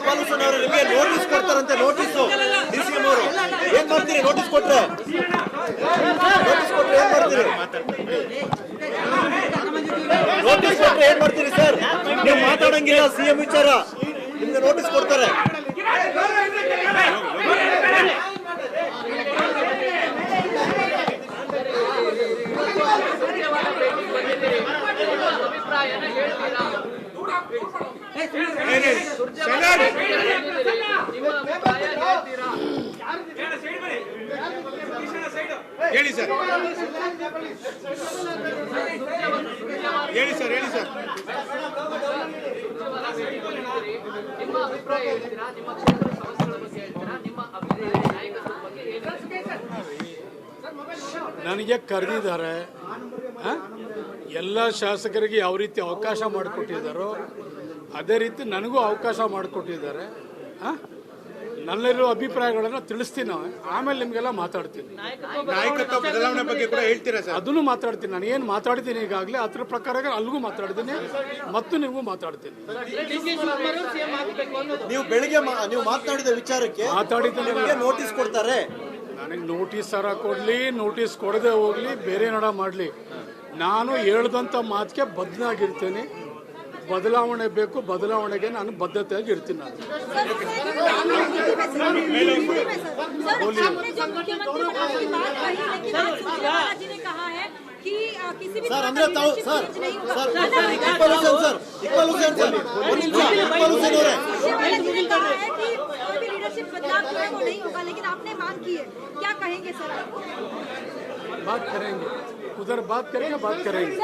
ಇಕ್ಬಾಲ್ ಹುಸೇನ್ ಅವರು ನಿಮಗೆ ನೋಟಿಸ್ ಕೊಡ್ತಾರಂತೆ. ನೋಟಿಸ್ ಡಿಸಿಎಂ ಅವರು ಏನ್ ಮಾಡ್ತೀರಿ? ನೋಟಿಸ್ ಕೊಟ್ರೆ ಏನ್ ಮಾಡ್ತೀರಿ? ನೋಟಿಸ್ ಕೊಟ್ರೆ ಏನ್ ಮಾಡ್ತೀರಿ ಸರ್? ನೀವು ಮಾತಾಡಂಗಿಲ್ಲ ಸಿಎಂ ವಿಚಾರ, ನಿಮ್ಗೆ ನೋಟಿಸ್ ಕೊಡ್ತಾರೆ. ಹೇಳಿ ಸರ್, ಹೇಳಿ ಸರ್, ಹೇಳಿ ಸರ್. ನಿಮ್ಮ ಅಭಿಪ್ರಾಯ ಹೇಳ್ತೀರಾ? ನಿಮ್ಮ ಕ್ಷೇತ್ರದ ಸಮಸ್ಯೆಗಳ ಬಗ್ಗೆ ಹೇಳ್ತೀರಾ? ನಿಮ್ಮ ನಾಯಕತ್ವದ ಬಗ್ಗೆ ನನಗೆ ಕರೆದಿದ್ದಾರೆ. ಎಲ್ಲ ಶಾಸಕರಿಗೆ ಯಾವ ರೀತಿ ಅವಕಾಶ ಮಾಡಿಕೊಟ್ಟಿದ್ದಾರೋ ಅದೇ ರೀತಿ ನನಗೂ ಅವಕಾಶ ಮಾಡಿಕೊಟ್ಟಿದ್ದಾರೆ. ನನ್ನೆಲ್ಲರೂ ಅಭಿಪ್ರಾಯಗಳನ್ನು ತಿಳಿಸ್ತೀನಿ, ಆಮೇಲೆ ನಿಮಗೆಲ್ಲ ಮಾತಾಡ್ತೀನಿ. ನಾಯಕತ್ವ ಬದಲಾವಣೆ ಬಗ್ಗೆ ಕೂಡ ಹೇಳ್ತೀರಾ ಸರ್? ಅದನ್ನು ಮಾತಾಡ್ತೀನಿ. ನಾನು ಏನು ಮಾತಾಡ್ತೀನಿ ಈಗಾಗಲೇ ಅದ್ರ ಪ್ರಕಾರ ಅಲ್ಲಿಗೂ ಮಾತಾಡ್ತೀನಿ ಮತ್ತು ನಿಮಗೂ ಮಾತಾಡ್ತೀನಿ. ನೀವು ಬೆಳಿಗ್ಗೆ ನೀವು ಮಾತನಾಡಿದ ವಿಚಾರಕ್ಕೆ ಮಾತಾಡಿದ್ದೀನಿ. ನೋಟಿಸ್ ಕೊಡ್ತಾರೆ. ನನಗೆ ನೋಟಿಸ್ ಸರ ಕೊಡಲಿ, ನೋಟಿಸ್ ಕೊಡದೆ ಹೋಗಲಿ, ಬೇರೆ ನಡ ಮಾಡಲಿ, ನಾನು ಹೇಳ್ದಂಥ ಮಾತಿಗೆ ಬದ್ಧನಾಗಿರ್ತೀನಿ. ಬದಲಾವಣೆ ಬೇಕು, ಬದಲಾವಣೆಗೆ ನಾನು ಬದ್ಧತೆಯಾಗಿ ಇರ್ತೀನಿ. ನಾನು ಸರ್ ಅಂದ್ರೆ ತಾವು sir Iqbal Hussain sir, Iqbal Hussain sir, Iqbal Hussain ಅವರೇ, बात करेंगे, उधर बात करेंगे, बात करेंगे.